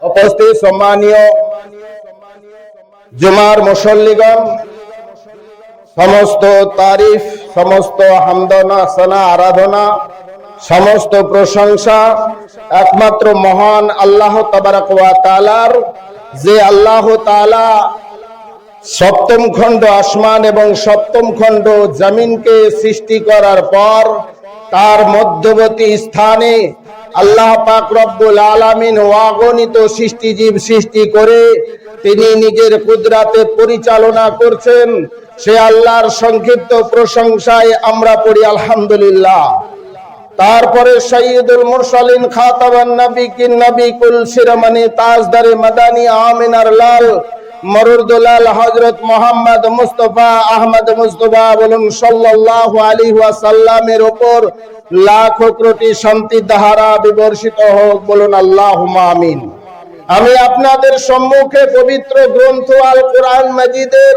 উপস্থিত সম্মানীয় জুমার মুসল্লিগণ, সমস্ত তারিফ, সমস্ত হামদনা, সানা, আরাধনা, সমস্ত প্রশংসা একমাত্র মহান আল্লাহ তাবারক ওয়া তাআলার, যে আল্লাহ তাআলা সপ্তম খণ্ড আসমান এবং সপ্তম খণ্ড জমিনকে সৃষ্টি করার পর তার মধ্যবর্তী স্থানে আল্লাহ পাক রব্বুল আলামিন অগণিত সৃষ্টিজীব সৃষ্টি করে তিনি নিজের কুদরতে পরিচালনা করছেন। সে আল্লাহর সংক্ষিপ্ত প্রশংসায় আমরা পড়ি আলহামদুলিল্লাহ। তারপরে সাইয়্যিদুল মুরসালিন, খাতাবান নবিয়্যিন, নবী কুল শিরোমণি তাজদারে মাদানী আমিনার লাল মরুরদুলাল হযরত মুহাম্মদ মুস্তাফা আহমদ মুস্তাফা বলুন সাল্লাল্লাহু আলাইহি ওয়াসাল্লামের উপর লাখো কোটি শান্তি ধারা বিবর্ষিত হোক, বলুন আল্লাহুম্মা আমিন। আমি আপনাদের সম্মুখে পবিত্র গ্রন্থ আল কোরআন মাজিদের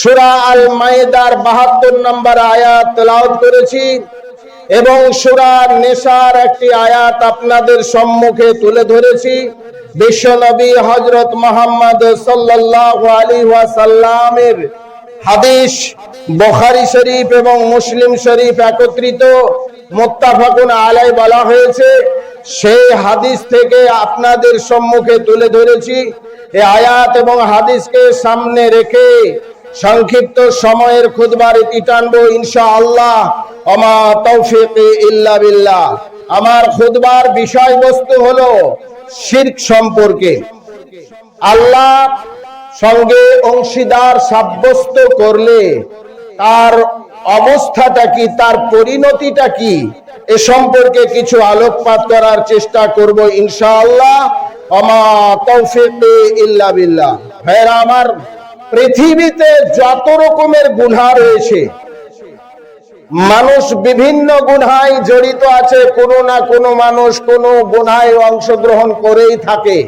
সূরা আল মাইদার ৭২ নম্বর আয়াত তেলাওয়াত করেছি এবং সূরা নিসার একটি আয়াত আপনাদের সম্মুখে তুলে ধরেছি। বিশ্বনবী হযরত মুহাম্মদ সাল্লাল্লাহু আলাইহি ওয়াসাল্লামের হাদিস বুখারী শরীফ এবং মুসলিম শরীফ একত্রিত মুত্তাফাকুন আলাই বলা হয়েছে। সেই হাদিস থেকে আপনাদের সম্মুখে তুলে ধরেছি। এই আয়াত এবং হাদিসকে সামনে রেখে সংক্ষিপ্ত সময়ের খুতবার ইতি টানবো ইনশাআল্লাহ। ওমা তৌফিকি ইল্লা বিল্লাহ। আমার খুতবার বিষয়বস্তু হলো শিরক সম্পর্কে। আল্লাহ সঙ্গে অংশীদার সাব্যস্ত করলে তার অবস্থাটা কি, তার পরিণতিটা কি, এ সম্পর্কে কিছু আলোকপাত করার চেষ্টা করব ইনশাআল্লাহ। ওমা তৌফিকি ইল্লা বিল্লাহ। ভাইরা আমার, পৃথিবীতে যত রকমের গুনাহ রয়েছে, মানুষ বিভিন্ন গুনাহে জড়িত আছে। কোনো না কোনো মানুষ কোনো গুনাহে অংশগ্রহণ করেই থাকে।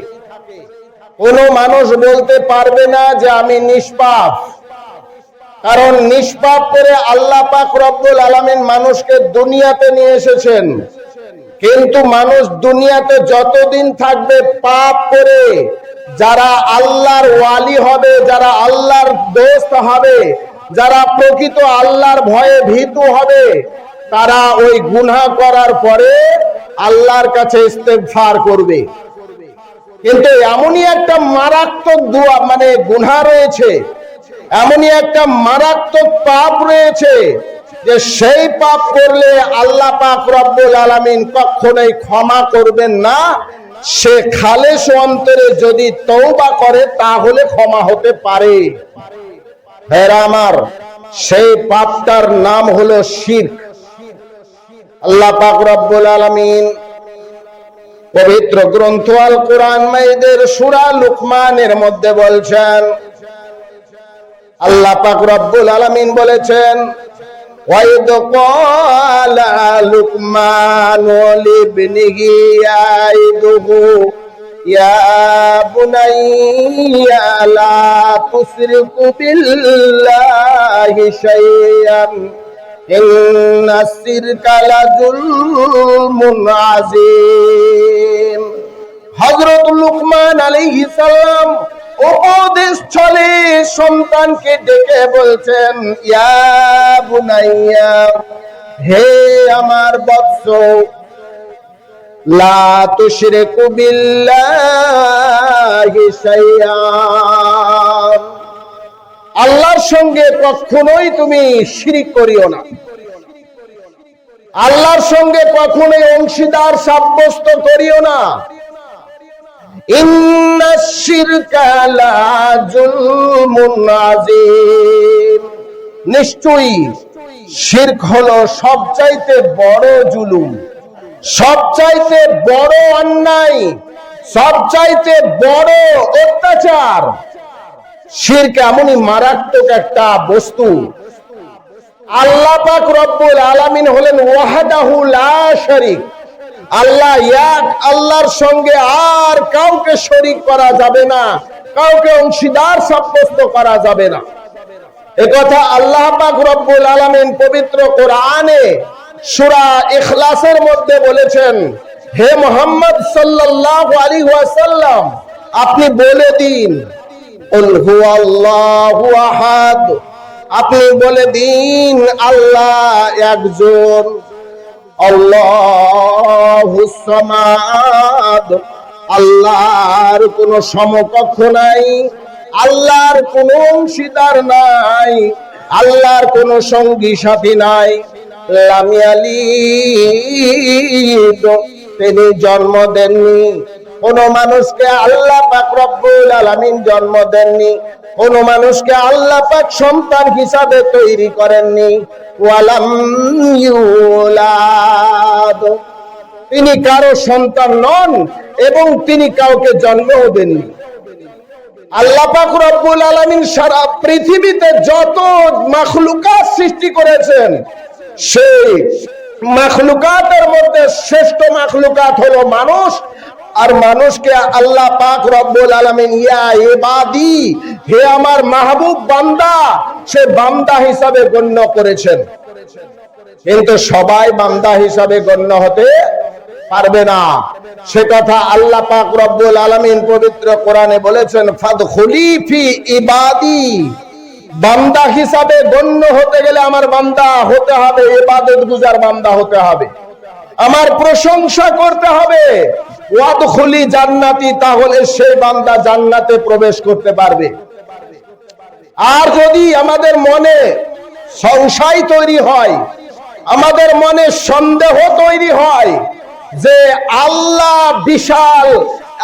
কোনো মানুষ বলতে পারবে না যে আমি নিষ্পাপ, কারণ নিষ্পাপ করে আল্লাহ পাক রব্বুল আলামিন মানুষকে দুনিয়াতে নিয়ে এসেছেন। কিন্তু মানুষ দুনিয়াতে যতদিন থাকবে পাপ করে, যারা আল্লাহর ওয়ালি হবে, যারা আল্লাহর দোস্ত হবে, যারা প্রকৃত আল্লাহর ভয়ে ভীতু হবে, তারা ওই গুনাহ করার পরে আল্লাহর কাছে ইস্তেগফার করবে। কিন্তু এমনই একটা মারাত্মক গুনাহ রয়েছে, এমনই একটা মারাত্মক পাপ রয়েছে যে সেই পাপ করলে আল্লাহ পাক রব্বুল আলামিন কখনোই ক্ষমা করবেন না। সে খালেস অন্তরে যদি তওবা করে তাহলে ক্ষমা হতে পারে। ভাইরা আমার, সেই পাপটার নাম হলো শিরক। আল্লাহ পাক রব্বুল আলামিন পবিত্র গ্রন্থ আল কোরআন মাজিদের সূরা লুকমানের মধ্যে বলছেন, আল্লাহ পাক রব্বুল আলামিন বলেছেন, ওয়াইদ ক্বালা লুকমানু লিবনিহি ইয়াইদুহু ইয়া বুনাইয়া লা তুশরিকু বিল্লাহি শাইআন ইন্নাস শিরকা লাযুলমুন আযীম। হযরত লুকমান আলাইহিস সালাম উপদেশ ছলে সন্তানকে ডেকে বলছেন, ইয়া বুনাইয়া, হে আমার বৎস, লা তুশরিকু বিল্লাহি শাইআন, আল্লাহর সঙ্গে কখনোই তুমি শিরক করিও না, আল্লাহর সঙ্গে কখনোই অংশীদার সাব্যস্ত করিও না। ইন্নাশ শিরকা লাযুলমুন আযীম, নিশ্চয়ই শিরক হলো সবচাইতে বড় জুলুম, সবচাইতে বড় অন্যায়, সবচাইতে বড় অত্যাচার। শিরক এমনই মারাত্মক একটা বস্তু। আল্লাহ পাক রব্বুল আলামিন হলেন ওয়াহদাহু লা শারীক, আল্লাহ এক, আল্লাহর সঙ্গে আর কাউকে শরীক করা যাবে না, কাউকে অংশীদার সাব্যস্ত করা যাবে না। একথা আল্লাহ পাক রব্বুল আলামিন পবিত্র কোরআনে সূরা ইখলাসের মধ্যে বলেছেন, হে মুহাম্মদ সাল্লাল্লাহু আলাইহি ওয়াসাল্লাম, আপনি বলে দিন, কুল হুয়াল্লাহু আহাদ, আপনি বলে দিন আল্লাহ একজন, আল্লাহুস সামাদ, আল্লাহর কোনো সমকক্ষ নাই, আল্লাহর কোনো অংশীদার নাই, আল্লাহর কোনো সঙ্গী সাথী নাই। লাম ইয়ালিদ, তিনি জন্ম দেননি, কোন মানুষকে আল্লাহ পাক রব্বুল আলামিন জন্ম দেননি, কোন মানুষকে আল্লাহ পাক সন্তান হিসাবে তৈরি করেননি। ওয়ালাম ইউলাদ, তিনি কারো সন্তান নন এবং তিনি কাউকে জন্মও দেননি। আল্লাহ পাক রব্বুল আলামিন সারা পৃথিবীতে যত মাখলুকাত সৃষ্টি করেছেন, সেই মাখলুকাতের মধ্যে শ্রেষ্ঠ মাখলুকাত হলো মানুষ। আর মানুষকে আল্লাহ পাক রব্বুল আলামিন ইয়া ইবাদি, হে আমার মাহবুব বান্দা, সে বান্দা হিসাবে গণ্য করেছেন। কিন্তু সবাই বান্দা হিসাবে গণ্য হতে পারবে না, সে কথা আল্লাহ পাক রব্বুল আলামিন পবিত্র কোরআনে বলেছেন, ফাদখুলি ফি ইবাদি, বান্দা হিসাবে গণ্য হতে গেলে আমার বান্দা হতে হবে, ইবাদত গুজার বান্দা হতে হবে, আমার প্রশংসা করতে হবে। ওয়াদখুলি জান্নাতি, তাহলে সেই বান্দা জান্নাতে প্রবেশ করতে পারবে। আর যদি আমাদের মনে সংশয় তৈরি হয়, আমাদের মনে সন্দেহ তৈরি হয় যে আল্লাহ বিশাল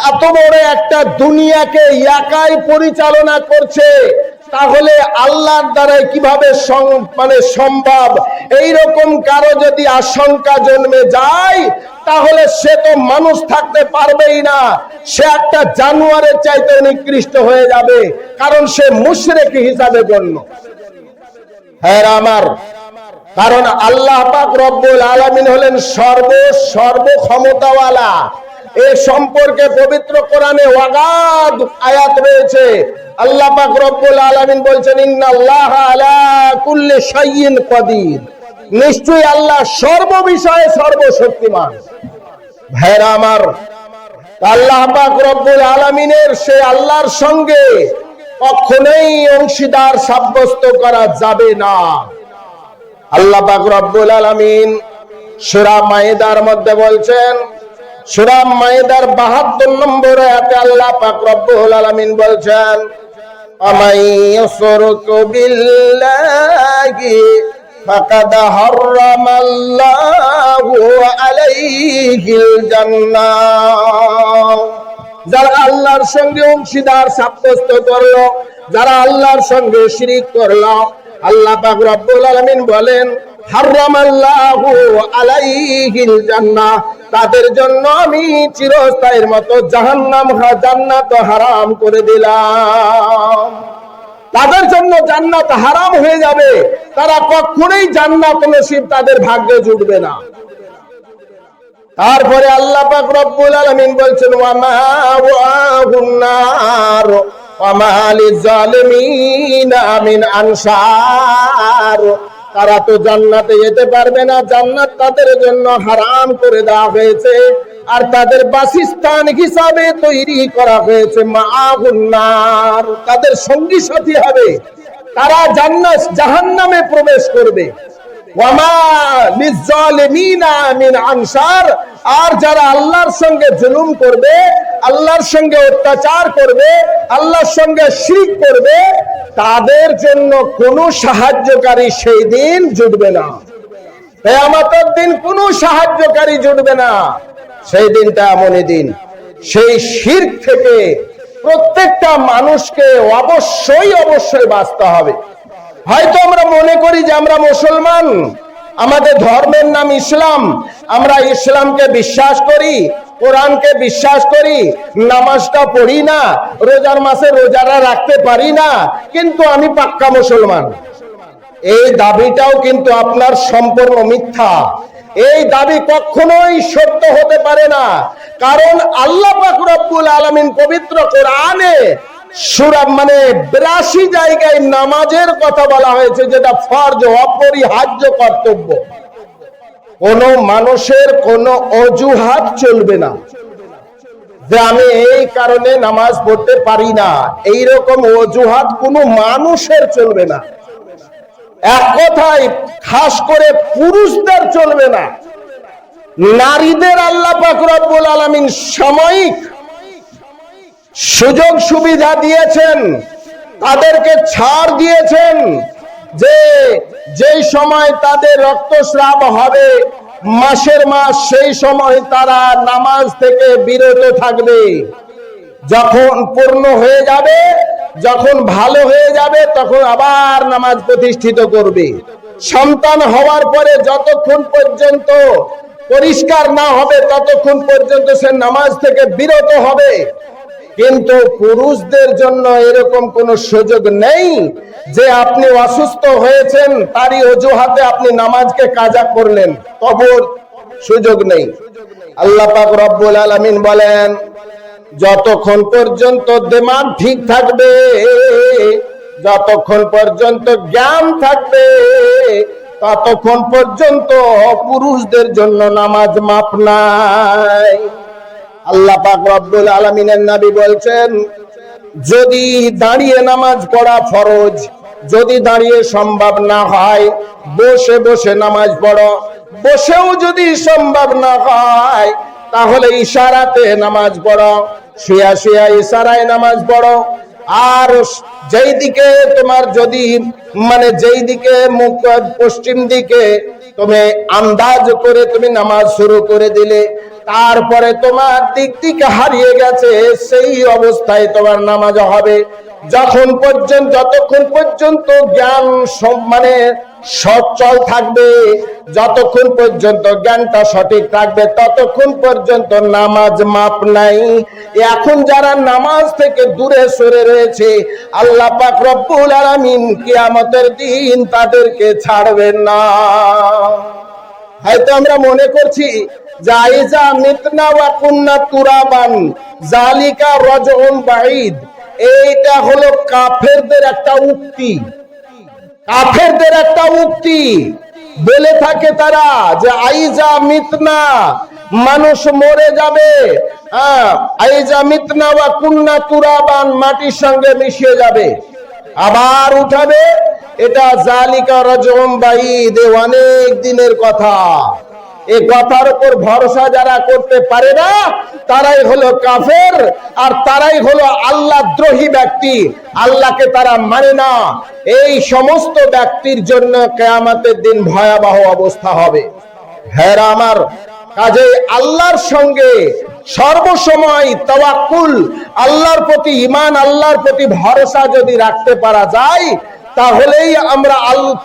এত বড় একটা দুনিয়াকে একাই পরিচালনা করছে, তাহলে আল্লাহর দ্বারাই কিভাবে সম্ভব, এইরকম কারো যদি আশঙ্কা জন্মে যায়, তাহলে সে তো মানুষ থাকতে পারবেই না, সে একটা জানোয়ারের চাইতে নিকৃষ্ট হয়ে যাবে, কারণ সে মুশরিক হিসাবে গণ্য। হ্যাঁ আমার, কারণ আল্লাহ পাক রব্বুল আলামিন হলেন সর্ব ক্ষমতাওয়ালা। এ সম্পর্কে পবিত্র কোরআনে ওয়াগাদ আয়াত রয়েছে। আল্লাহ পাক রব্বুল আলামিন বলছেন, ইন্নাল্লাহা আলা কুল্লি শাইইন কাদির, নিশ্চয়ই আল্লাহ সর্ববিষয়ে সর্বশক্তিমান। ভাইরা আমার, আল্লাহ পাক রব্বুল আলামিনের সে আল্লাহর সঙ্গে কখনোই অংশীদার সাব্যস্ত করা যাবে না। আল্লাহ পাক রব্বুল আলামিন সূরা মায়েদার মধ্যে বলছেন, সূরা মায়েদার 72 নম্বর আয়াতে আল্লাহ পাক রব্বুল আলামিন বলছেন, আমাই ইয়াসরুকু বিল্লাহি ফাকাদ হারামাল্লাহু আলাইহিল জান্নাহ, যারা আল্লাহর সঙ্গে অংশীদার সাব্যস্ত করলো, যারা আল্লাহর সঙ্গে শিরিক করলো, আল্লাহ পাক রব্বুল আলামিন বলেন, হারামাল্লাহু আলাইহিল জান্নাহ, তাদের জন্য আমি চিরস্থায়ীর মতো জাহান্নাম জান্নাত হারাম করে দিলাম। তাদের জন্য জান্নাত হারাম হয়ে যাবে, তারা কখনোই জান্নাত নসিব তাদের ভাগ্যে জুটবে না। তারপরে আল্লাহ পাক রব্বুল আলামিন বলছেন, ওয়া মাওয়াহুন নার ওয়া মা লিযালিমিনা মিন আনসার, তারা তো জান্নাতে যেতে পারবে না, জান্নাত তাদের জন্য হারাম করে দেওয়া হয়েছে, আর তাদের বাসস্থান হিসাবে তৈরি করা হয়েছে মাআহুন নার, তাদের সঙ্গী সাথী হবে, তারা জাহান্নামে প্রবেশ করবে। ওয়া মা লিযালিমিনা মিন আনসার, আর যারা আল্লাহর সঙ্গে জুলুম করবে, আল্লাহর সঙ্গে অত্যাচার করবে, আল্লাহর সঙ্গে শিরক করবে, তাদের জন্য কোনো সাহায্যকারী সেই দিন জুটবে না। কিয়ামতের দিন কোনো সাহায্যকারী জুটবে না। সেই দিনটা এমনই দিন, সেই শিরক থেকে প্রত্যেকটা মানুষকে অবশ্যই বাঁচতে হবে। হয়তো আমরা মনে করি যে আমরা মুসলমান, আমাদের ধর্মের নাম ইসলাম, আমরা ইসলামকে বিশ্বাস করি, কোরআনকে বিশ্বাস করি, নামাজটা পড়ি না, রোজার মাসে রোজারা রাখতে পারি না, কিন্তু আমি পাক্কা মুসলমান। এই দাবিটাও কিন্তু আপনার সম্পূর্ণ মিথ্যা। এই দাবি কখনোই সত্য হতে পারে না, কারণ আল্লাহ পাক রব্বুল আলামিন পবিত্র কোরআনে সূরা 82 জায়গায় নামাজের কথা বলা হয়েছে, যেটা ফরজ, অপরিহার্য কর্তব্য। কোন মানুষের কোন অজুহাত চলবে না যে আমি এই কারণে নামাজ পড়তে পারি না, এইরকম অজুহাত কোনো মানুষের চলবে না। এক কথায় খাস করে পুরুষদের চলবে না। নারীদের আল্লাহ পাক রব্বুল আলামিন সাময়িক সুযোগ সুবিধা দিয়েছেন, তাদেরকে ছাড় দিয়েছেন যে যেই সময় তাদের রক্তস্রাব হবে মাসের মাস, সেই সময় তারা নামাজ থেকে বিরত থাকবে। যখন পূর্ণ হয়ে যাবে, যখন ভালো হয়ে যাবে, তখন আবার নামাজ প্রতিষ্ঠিত করবে। সন্তান হওয়ার পরে যতক্ষণ পর্যন্ত পরিষ্কার না হবে ততক্ষণ পর্যন্ত সে নামাজ থেকে বিরত হবে। কিন্তু পুরুষদের জন্য এরকম কোনো সুযোগ নেই যে আপনি অসুস্থ হয়েছেন তারই অজুহাতে আপনি নামাজকে কাজা করলেন, তবু সুযোগ নেই। আল্লাহ পাক রব্বুল আলামিন বলেন, যতক্ষণ পর্যন্ত দিমাগ ঠিক থাকবে, যতক্ষণ পর্যন্ত জ্ঞান থাকবে, ততক্ষণ পর্যন্ত পুরুষদের জন্য নামাজ মাপ নাই। আল্লাহ পাক রব্বুল আলামিনের নবী বলছেন, যদি দাঁড়িয়ে নামাজ পড়া ফরজ, যদি দাঁড়িয়ে সম্ভব না হয় বসে বসে নামাজ পড়ো, বসেও যদি সম্ভব না হয় তাহলে ইশারাতে নামাজ পড়ো, শুয়া শুয়া ইশারায় নামাজ পড়ো। আর যেই দিকে তোমার যদি যেই দিকে মুখ পশ্চিম দিকে তুমি আন্দাজ করে তুমি নামাজ শুরু করে দিলে, তারপরে তোমার দিক দিকে হারিয়ে গেছে, সেই অবস্থায় তোমার নামাজ হবে। যতক্ষণ পর্যন্ত জ্ঞান সচল থাকবে, যতক্ষণ পর্যন্ত জ্ঞানটা সঠিক থাকবে, ততক্ষণ পর্যন্ত নামাজ মাপ নাই। এখন যারা নামাজ থেকে দূরে সরে রয়েছে, আল্লাহ পাক রব্বুল আলামিন কিয়ামতের দিন তাদেরকে ছাড়বেন না। হয়তো আমরা মনে করছি জাইজা মিতনা ওয়া কুন্না তুরাবান জালিকা রাজউন বাঈদ, এইটা হলো কাফেরদের একটা উক্তি। কাফেরদের একটা উক্তি বলে থাকে তারা যে আইজা মিতনা, মানুষ মরে যাবে, আইজা মিতনা ওয়া কুন্না তুরাবান, মাটির সঙ্গে মিশিয়ে যাবে, আবার উঠাবে, এটা জালিকা রাজউন বাঈদ, অনেক দিনের কথা। এই কথার উপর ভরসা যারা করতে পারে না তারাই হলো কাফের, আর তারাই হলো আল্লাহ দ্রোহী ব্যক্তি, আল্লাহকে তারা মানে না। এই সমস্ত ব্যক্তির জন্য কিয়ামতের দিন ভয়াবহ অবস্থা হবে। হ্যাঁ আমার কাজে আল্লাহর সঙ্গে সর্বসময় তাওয়াক্কুল, আল্লাহর প্রতি ঈমান, আল্লাহর প্রতি ভরসা যদি রাখতে পারা যায়, তাহলেই আমরা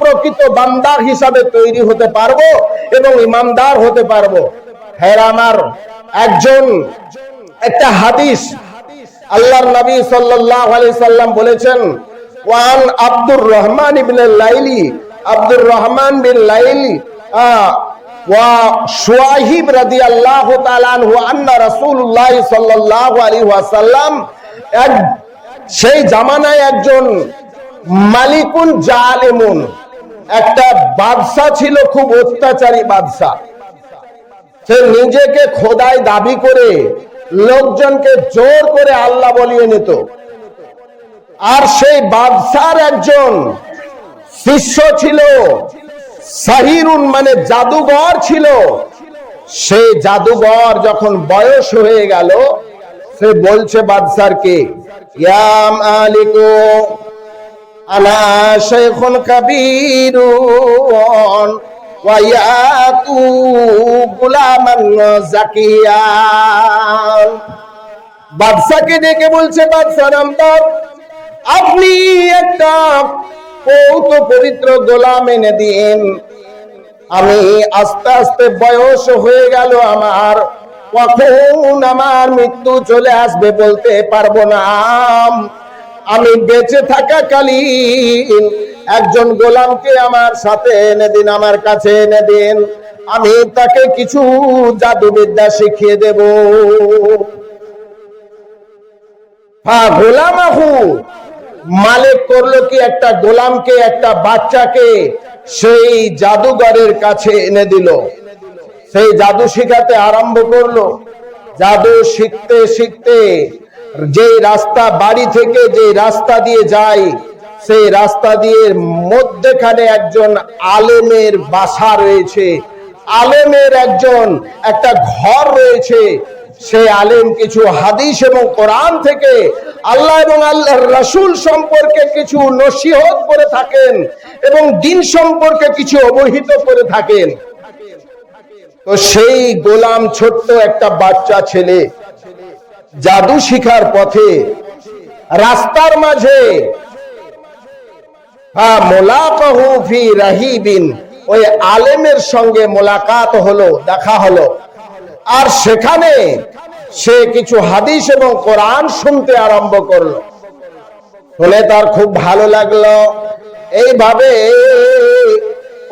প্রকৃত বান্দার হিসাবে তৈরি হতে পারবো এবং ইমানদার হতে পারবো। হ্যাঁ আমার একটা হাদিস আল্লাহর নবী সাল্লাল্লাহু আলাইহি সাল্লাম বলেছেন, ওয়ান আব্দুর রহমান ইবনে লাইলি, আব্দুর রহমান বিন লাইলি ওয়া শুআইব রাদিয়াল্লাহু তাআলা আনহু আন্না রাসূলুল্লাহ সাল্লাল্লাহু আলাইহি ওয়াসাল্লাম, সেই জামানায় একজন মালিকুন জালিমুন, একটা বাদশা ছিল, খুব অত্যাচারী বাদশা। সে নিজেকে খোদাই দাবি করে লোকজনকে জোর করে আল্লাহ বলিয়ে নিত। আর সেই বাদশার একজন শিষ্য ছিল, সাহিরুন জাদুঘর ছিল। সেই জাদুঘর যখন বয়স হয়ে গেল, সে বলছে বাদশারকে, ইয়া মালিকু আনা শাইখুন কাবীরুন ওয়া ইয়াতু গুলামান যাকিয়া। বাদশাকে ডেকে বলছে, বাদশা নামদার, আপনি একটা পৌত পবিত্র গোলাম এনে দিন। আমি আস্তে আস্তে বয়স হয়ে গেল আমার, কখন আমার মৃত্যু চলে আসবে বলতে পারবো না। আমি বেঁচে থাকাকালীন একজন গোলামকে আমার সাথে এনে দিন, আমার কাছে এনে দিন, আমি তাকে কিছু জাদুবিদ্যা শিখিয়ে দেব। গোলামাহু, মালিক করলো কি, একটা গোলামকে, একটা বাচ্চাকে সেই জাদুঘরের কাছে এনে দিল। সেই জাদু শিখাতে আরম্ভ করলো। জাদু শিখতে শিখতে যে রাস্তা, বাড়ি থেকে যে রাস্তা দিয়ে যায়, সেই রাস্তা দিয়ে মধ্যখানে একজন আলেমের বাসা রয়েছে, আলেমের একটা ঘর রয়েছে। সেই আলেম কিছু হাদিস এবং কোরআন থেকে আল্লাহ এবং আল্লাহর রাসূল সম্পর্কে কিছু নসিহত করে থাকেন এবং দিন সম্পর্কে কিছু অবহিত করে থাকেন। তো সেই গোলাম, ছোট্ট একটা বাচ্চা ছেলে, জাদু শিখার পথে রাস্তার মাঝে মোলাকাহু ফি রাহিবিন, ওই আলেমের সঙ্গে মোলাকাত হলো, দেখা হলো। আর সেখানে সে কিছু হাদিস এবং কোরআন শুনতে আরম্ভ করলো। শুনে তার খুব ভালো লাগলো। এইভাবে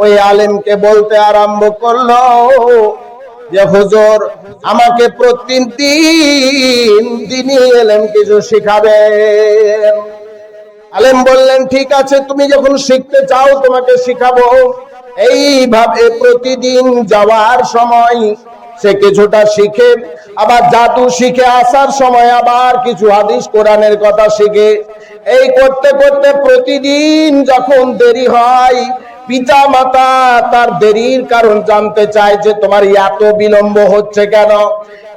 ওই আলেমকে বলতে আরম্ভ করলো যে হুজুর, আমাকে প্রতিদিন দিনই এলেম কিছু শিখাবেন। আলেম বললেন, ঠিক আছে, তুমি যখন শিখতে চাও তোমাকে শিখাবো। এইভাবে প্রতিদিন যাওয়ার সময় সে কিছুটা শিখে, আবার জাদু শিখে আসার সময় আবার কিছু হাদিস কোরআনের কথা শিখে। এই করতে করতে প্রতিদিন যখন দেরি হয়, পিতা মাতা তার দেরির কারণ জানতে চায় যে তোমার এত বিলম্ব হচ্ছে কেন,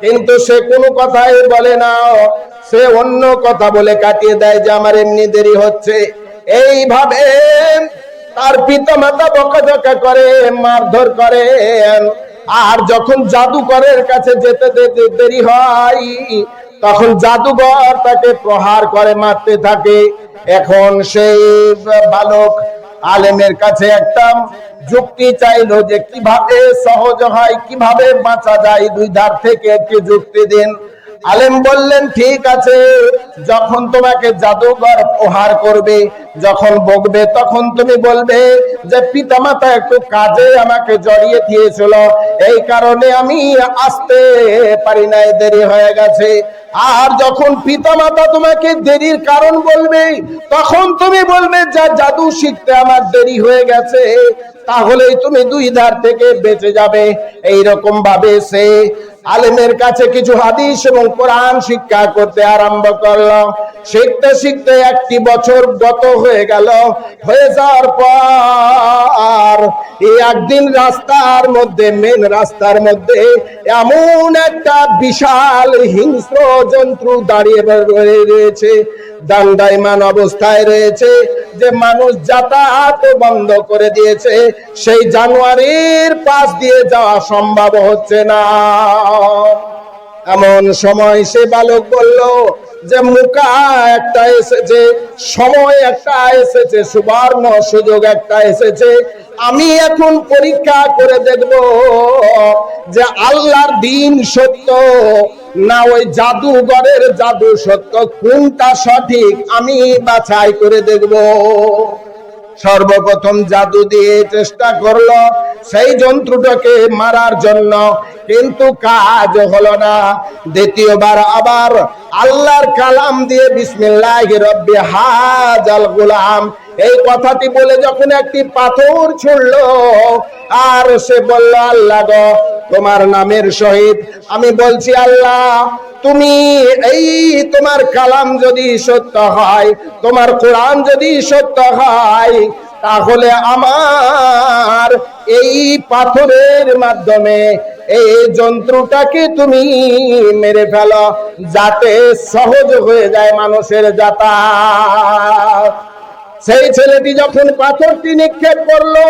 কিন্তু সে কোনো কথাই বলে না। সে অন্য কথা বলে কাটিয়ে দেয় যে আমার এমনি দেরি হচ্ছে। এইভাবে তার পিতা মাতা বকাঝকা করে, মারধর করেন। আর যখন জাদুকরের কাছে যেতে দেরি হয়, তখন জাদুঘর তাকে প্রহার করে, মারতে থাকে। এখন সেই বালক আলেমের কাছে একটা যুক্তি চাইলো যে কিভাবে সহজ হয়, কিভাবে বাঁচা যায়, দুই ধার থেকে একটি যুক্তি দিন। আলেম বললেন, ঠিক আছে, যখন তোমাকে জাদুঘর প্রহার করবে, যখন বকবে, তখন তুমি বলবে যে পিতামাতা একটু কাজে আমাকে জড়িয়ে দিয়েছিল, এই কারণে আমি আসতে পারি নাই, দেরি হয়ে গেছে। আর যখন পিতামাতা তোমাকে দেরির কারণ বলবে, তখন তুমি বলবে যে জাদু শিখতে আমার দেরি হয়ে গেছে, তাহলেই তুমি দুই ধার থেকে বেঁচে যাবে। এইরকম ভাবে সে আলেমের কাছে কিছু হাদিস এবং কোরআন শিক্ষা করতে আরম্ভ করলো। শিখতে শিখতে একটি বছর গত হয়ে গেল। হয়ে যাওয়ার পর একদিন রাস্তার মধ্যে, মেন রাস্তার মধ্যে এমন একটা বিশাল হিংস্র জন্তু দাঁড়িয়ে রয়েছে, দণ্ডায়মান অবস্থায় রয়েছে, যে মানুষ যাতায়াত বন্ধ করে দিয়েছে। সেই জানোয়ারের পাশ দিয়ে যাওয়া সম্ভব হচ্ছে না। এমন সময় সে বালক বলল যে মুকা একটা এসেছে, সময় একটা এসেছে, সুবর্ণ সুযোগ একটা এসেছে। আমি এখন পরীক্ষা করে দেখব যে আল্লাহর দ্বীন সত্য না ওই জাদুঘরের জাদু সত্য, কোনটা সঠিক আমি বাছাই করে দেখব। সর্বপ্রথম জাদু দিয়ে চেষ্টা করলো সেই জন্তুটাকে মারার জন্য, কিন্তু কাজ হলো না। দ্বিতীয়বার আবার আল্লাহর কালাম দিয়ে বিসমিল্লাহির রব্বি হাজাল গুলাম, এই কথাটি বলে যখন একটি পাথর ছুড়লো, আর সে বলল, আল্লাহ গো, তোমার নামের সহিত আমি বলছি, আল্লাহ তুমি, এই তোমার কালাম যদি সত্য হয়, তোমার কোরআন যদি সত্য হয়, তাহলে আমার এই পাথরের মাধ্যমে এই যন্ত্রটাকে তুমি মেরে ফেলো, যাতে সহজ হয়ে যায় মানুষের যাতায়াত। সেই ছেলেটি যখন পাথরটি নিক্ষেপ করলো,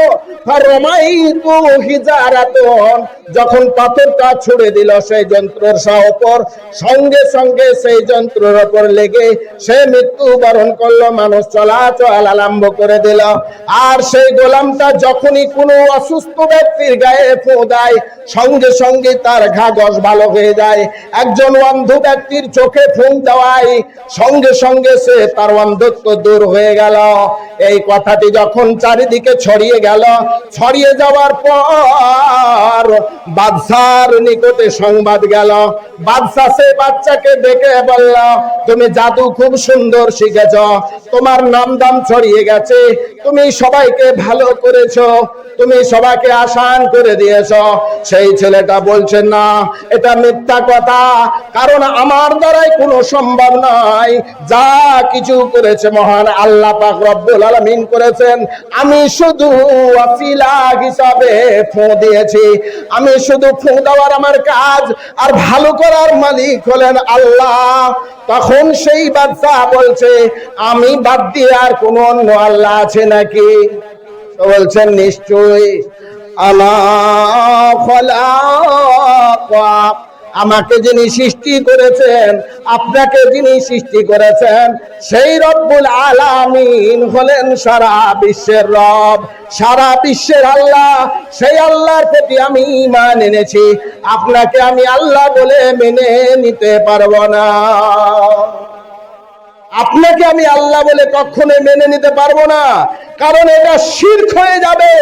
যখন পাথরটা ছুড়ে দিল সেই যন্ত্রের উপর, সঙ্গে সঙ্গে সেই যন্ত্রের উপর লেগে সে মৃত্যুবরণ করলো। মানুষ চলাচল আরম্ভ করে দিল। আর সেই গোলামটা যখনই কোনো অসুস্থ ব্যক্তির গায়ে ফু দেয়, সঙ্গে সঙ্গে তার ঘা গস ভালো হয়ে যায়। একজন অন্ধ ব্যক্তির চোখে ফুঁ দেওয়ায় সঙ্গে সঙ্গে সে তার অন্ধত্ব দূর হয়ে গেল। এই কথাটি যখন চারিদিকে ছড়িয়ে গেল, ছড়িয়ে যাওয়ার পর বাদশার নিকটে সংবাদ গেল। বাদশা সেই বাচ্চাকে ডেকে বলল, তুমি জাদু খুব সুন্দর শিখেছ, তোমার নাম দাম ছড়িয়ে গেছে, তুমি সবাইকে ভালো করেছো, তুমি সবাইকে আসান করে দিয়েছ। সেই ছেলেটা বলছে, না, এটা মিথ্যা কথা, কারণ আমার দ্বারাই কোনো সম্ভব নয়। যা কিছু করেছে মহান আল্লাহ পাক রব্বুল আলামিন করেছেন, আমি শুধু ওয়াসিলা হিসাবে ফু দিয়েছি, আমি শুধু ফু দেওয়ার আমার কাজ, আর ভালো করার মালিক হলেন আল্লাহ। তখন সেই বাদশা বলছে, আমি বাদ দিয়ে আর কোন অন্য আল্লাহ আছে নাকি? তো বলছেন, নিশ্চয়ই। আমাকে যিনি সৃষ্টি করেছেন, আপনাকে যিনি সৃষ্টি করেছেন, সেই রব্বুল আলামিন হলেন সারা বিশ্বের রব, সারা বিশ্বের আল্লাহ। সেই আল্লাহর প্রতি আমি ঈমান এনেছি, আপনাকে আমি আল্লাহ বলে মেনে নিতে পারবো না। আপনাকে আমি আল্লাহ বলে কখনোই মেনে নিতে পারবো না, কারণ এটা শিরক হয়ে যাবে,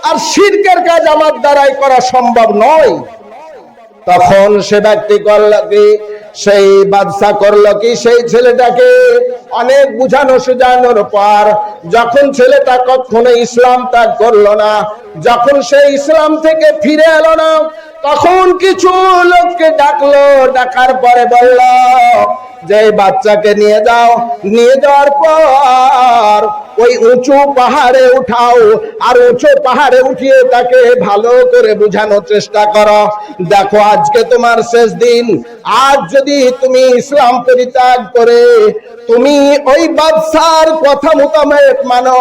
আর শিরকের কাজ আমার দ্বারাই করা সম্ভব নয়। তখন সে ব্যক্তি করল কি, সেই বাদশা করলো কি, সেই ছেলেটাকে অনেক বুঝানো সুঝানোর পর যখন ছেলেটা কখনো ইসলাম ত্যাগ করলো না, যখন সে ইসলাম থেকে ফিরে এলো না, তখন কিছু লোককে ডাকলো, ডাকার পরে বলল যে বাচ্চাকে নিয়ে যাও, নিয়ে যাওয়ার পর ওই উঁচু পাহাড়ে উঠাও, আর উঁচু পাহাড়ে উঠিয়ে তাকে ভালো করে বোঝানোর চেষ্টা করো। দেখো, আজকে তোমার শেষ দিন, আজ যদি তুমি ইসলাম পরিত্যাগ করে তুমি ওই বাদশার কথা মোতাবেক মানো,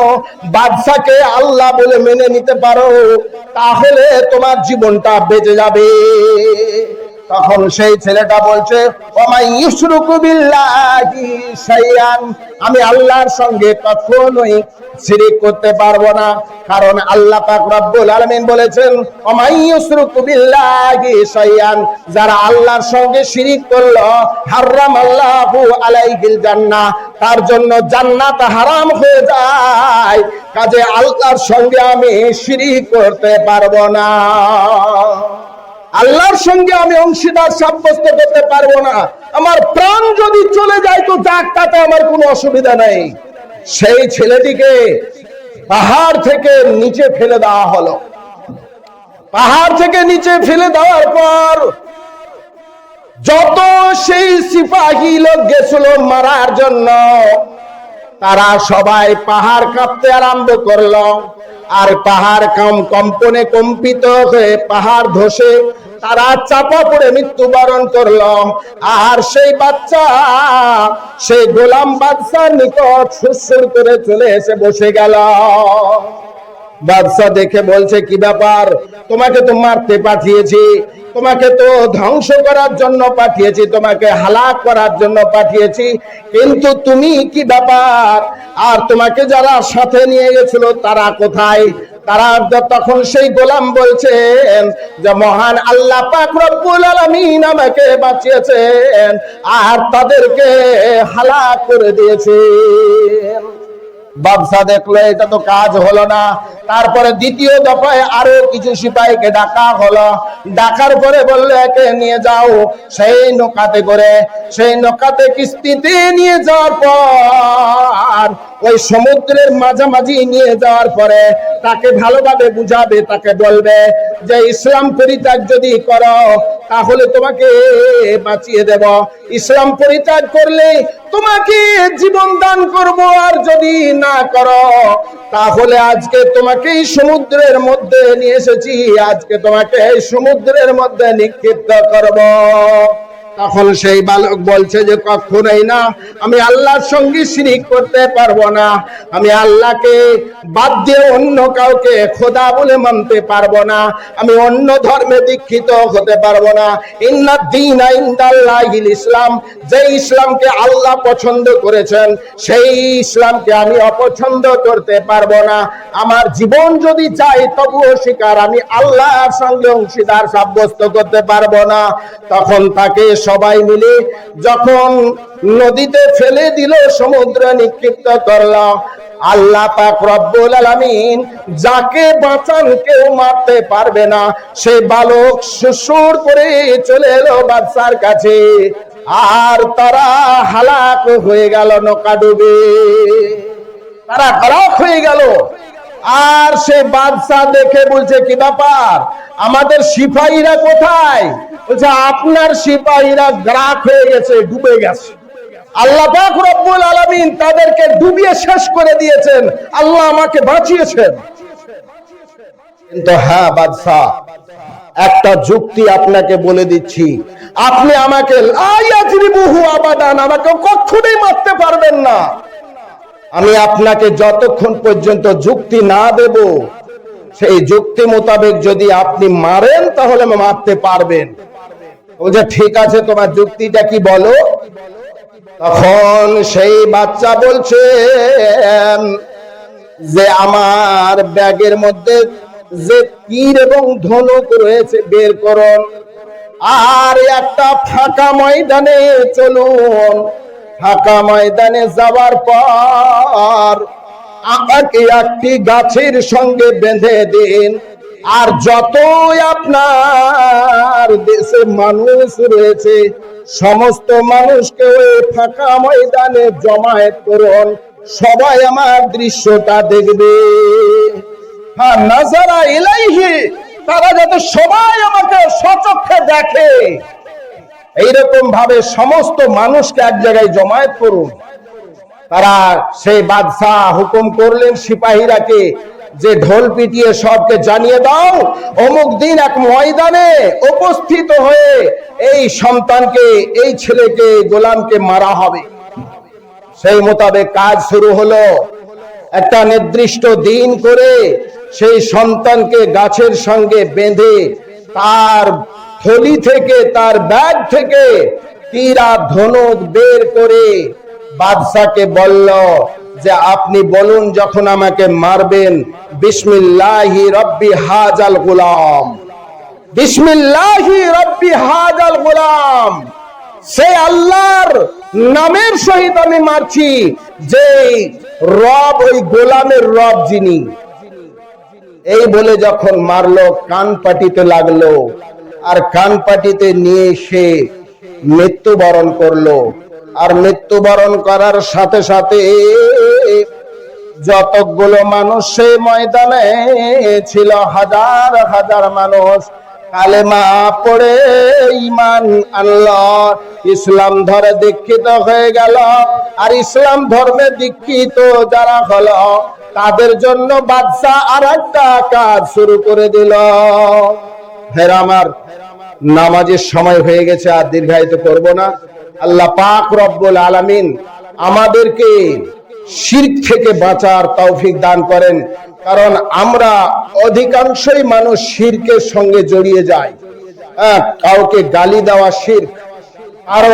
বাদশাকে আল্লাহ বলে মেনে নিতে পারো, তাহলে তোমার জীবনটা বেঁচে যাবে। তখন সেই ছেলেটা বলছে, আমি আল্লাহর সঙ্গে কখনোই শিরিক করতে পারবো না, কারণ আল্লাহ পাক রব্বুল আলামিন বলেছেন, যারা আল্লাহর সঙ্গে শিরিক করলো, হারামাল্লাহু আলাইহিল জান্নাহ, তার জন্য জান্নাত হারাম হয়ে যায়। কাজে আল্লাহর সঙ্গে আমি শিরিক করতে পারবো না, আল্লাহর সঙ্গে আমি অংশীদার সাব্যস্ত করতে পারবো না। আমার প্রাণ যদি চলে যায় তো যাক, তাতে আমার কোনো অসুবিধা নেই। সেই ছেলেটিকে পাহাড় থেকে নিচে ফেলে দেওয়া হলো। পাহাড় থেকে নিচে ফেলে দেওয়ার পর যত সেই সিপাহী লোক গেছিল মারার জন্য, তারা সবাই পাহাড় কাঁপতে আরম্ভ করলো, আর পাহাড় কম্পনে কম্পিত হয়ে পাহাড় ধসে তারা চাপা পড়ে মৃত্যুবরণ করলো। আর সেই বাচ্চা সেই গোলাম বাদশার নিকট সুরসুর করে চলে এসে বসে গেল। বাদশা দেখে বলছে, কি ব্যাপার, তোমাকে তো মারতে পাঠিয়েছি, তোমাকে তো ধ্বংস করার জন্য পাঠিয়েছি, তোমাকে হালাক করার জন্য পাঠিয়েছি, কিন্তু তুমি কি ব্যাপার? আর তোমাকে যারা সাথে নিয়ে গেছিল তারা কোথায়? তারা তখন সেই গোলাম বলছেন যে মহান আল্লাহ পাক রব্বুল আলামিন আমাকে বাঁচিয়েছেন আর তাদেরকে হালাক করে দিয়েছেন। বাদশা দেখলো এটা তো কাজ হলো না, তারপরে দ্বিতীয় দফায় আরো কিছু সিপাহীকে ডাকা হলো। ডাকার পরে বললে একে নিয়ে যাও সেই নৌকাতে করে, সেই নৌকাতে কিস্তিতে নিয়ে যাওয়ার পর ওই সমুদ্রের মাঝামাঝি নিয়ে যাওয়ার পরে তাকে ভালোভাবে বুঝাবে, তাকে বলবে যে ইসলাম পরিত্যাগ যদি করো তাহলে তোমাকে বাঁচিয়ে দেব, ইসলাম পরিত্যাগ করলে তোমাকে জীবন দান করব, আর যদি না করো তাহলে আজকে তোমাকে এই সমুদ্রের মধ্যে নিয়ে এসেছি, আজকে তোমাকে এই সমুদ্রের মধ্যে নিক্ষিপ্ত করব। তখন সেই বালক বলছে যে কখনোই না, আমি আল্লাহর সঙ্গে শিরিক করতে পারবো না, আমি আল্লাহকে বাদ দিয়ে অন্য কাউকে খোদা বলে মানতে পারবো না, আমি অন্য ধর্মে দীক্ষিত হতে পারবো না। ইন্নাদ দীনা ইনদাল্লাহিল ইসলাম, যে ইসলামকে আল্লাহ পছন্দ করেছেন সেই ইসলামকে আমি অপছন্দ করতে পারবো না। আমার জীবন যদি চাই তবুও স্বীকার, আমি আল্লাহর সঙ্গে অংশীদার সাব্যস্ত করতে পারবো না। তখন তাকে সবাই মিলে যখন নদীতে ফেলে দিল, সমুদ্রে নিক্ষিপ্ত করলো, আল্লাহ পাক রব্বুল আলামিন যাকে বাঁচান কেউ মারতে পারবে না, সেই বালক সুসুর করে চলে এলো বাদশার কাছে, আর তারা হালাক হয়ে গেল, নৌকা ডুবে তারা হালাক হয়ে গেল। আর সে বাদশা দেখে বলছে, কি ব্যাপার, আমাদের সিপাহীরা কোথায়? বলছে, আপনার সিপাহীরা গ্রাক হয়ে গেছে, ডুবে গেছে। আল্লাহ পাক রব্বুল আলামিন তাদেরকে ডুবিয়ে শেষ করে দিয়েছেন, আল্লাহ আমাকে বাঁচিয়েছেন। কিন্তু হ্যাঁ বাদশা, একটা যুক্তি আপনাকে বলে দিচ্ছি, আপনি আমাকে আমাকে কখনোই মারতে পারবেন না। আমি আপনাকে যতক্ষণ পর্যন্ত যুক্তি না দেব, সেই যুক্তি মোতাবেক যদি আপনি মারেন তাহলে মারতে পারবেন। বলছে, ঠিক আছে, তোমার যুক্তিটা কি বলো। তখন সেই বাচ্চা বলছে যে আমার ব্যাগের মধ্যে যে তীর এবং ধনুক রয়েছে বের করুন, আর একটা ফাঁকা ময়দানে চলুন, ফাঁকা ময়দানে যাওয়ার পর আমাকে একটি গাছের সঙ্গে বেঁধে দিন, আর যতই আপনার দেশে মানুষ রয়েছে সমস্ত মানুষকে ওই ফাঁকা ময়দানে জমায়েত করুন, সবাই আমার দৃশ্যটা দেখবে। হ্যাঁ, নাজারা ইলাইহি, তারা যাতে সবাই আমাকে সচক্ষে দেখে, এইরকম ভাবে সমস্ত মানুষকে এক জায়গায় জমায়েত করুন। তারা সেই বাদশা হুকুম করলেন সিপাহীরাকে যে ঢোল পিটিয়ে সবকে জানিয়ে দাও, অমুক দিন এক ময়দানে উপস্থিত হয়ে এই সন্তানকে, এই ছেলেকে, গোলামকে মারা হবে। সেই মোতাবেক কাজ শুরু হলো। একটা নির্দিষ্ট দিন করে সেই সন্তানকে গাছের সঙ্গে বেঁধে তার থলি থেকে, তার ব্যাগ থেকে তীর আর ধনুক বের করে বাদশাকে বলল যে আপনি বলুন যখন আমাকে মারবেন, বিসমিল্লাহি রব্বি হাজাল গোলাম, বিসমিল্লাহি রব্বি হাজাল গোলাম, সেই আল্লাহর নামের সহিত আমি মারছি যে রব ওই গোলামের রব যিনি। এই বলে যখন মারলো, কান পাটিতে লাগলো, আর কান পাটিতে নিয়ে সে মৃত্যুবরণ করলো। আর মৃত্যুবরণ করার সাথে সাথে যতগুলো মানুষ সেই ময়দানে ছিল, হাজার হাজার মানুষ কালেমা পড়ে ঈমান আনলো, ইসলাম ধরে দীক্ষিত হয়ে গেল। আর ইসলাম ধর্মে দীক্ষিত যারা হলো তাদের জন্য বাদশা আর একটা কাজ শুরু করে দিল। ফের আমার নামাজের সময় হয়ে গেছে, আর দীর্ঘায়িত করব না। আল্লাহ পাক রব্বুল আলামিন আমাদেরকে শিরক থেকে বাঁচার তৌফিক দান করেন, কারণ আমরা অধিকাংশই মানুষ শিরকের সঙ্গে জড়িয়ে যাই। কাউকে গালি দেওয়া শিরক, আরো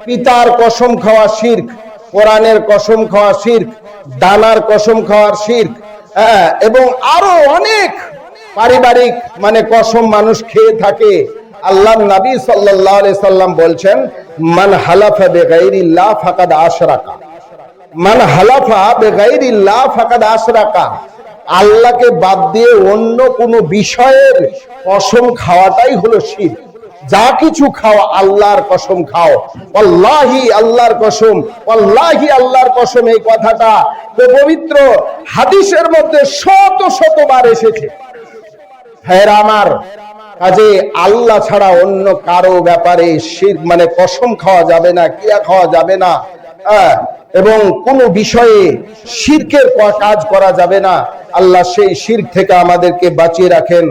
পিতার কসম খাওয়া শিরক, কোরআনের কসম খাওয়া শিরক, দানার কসম খাওয়ার শিরক, এবং আরো অনেক পারিবারিক কসম মানুষ খেয়ে থাকে। আল্লাহর নবী সাল্লাল্লাহু আলাইহি সাল্লাম বলছেন, মান হালাফা বিগাইরিল্লাহ ফাকাদ আশরাকা, মান হালাফা বিগাইরিল্লাহ ফাকাদ আশরাকা। আল্লাহকে বাদ দিয়ে অন্য কোন বিষয়ের কসম খাওয়াটাই হলো শিরক। যা কিছু খাও আল্লাহর কসম খাও, ওয়াল্লাহি আল্লাহর কসম, ওয়াল্লাহি আল্লাহর কসম, এই কথাটা পবিত্র হাদিসের মধ্যে শত শতবার এসেছে। হ্যাঁ আমার কাজে আল্লাহ ছাড়া অন্য কারো ব্যাপারে শিরক কসম খাওয়া যাবে না, ক্রিয়া খাওয়া যাবে না, এবং কোন বিষয়ে শিরকের কাজ করা যাবে না। আল্লাহ সেই শিরক থেকে আমাদেরকে বাঁচিয়ে রাখেন,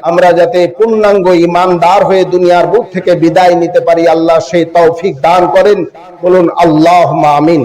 আমরা যাতে পূর্ণাঙ্গ ঈমানদার হয়ে দুনিয়ার বুক থেকে বিদায় নিতে পারি, আল্লাহ সেই তৌফিক দান করেন। বলুন আল্লাহুম্মা আমিন।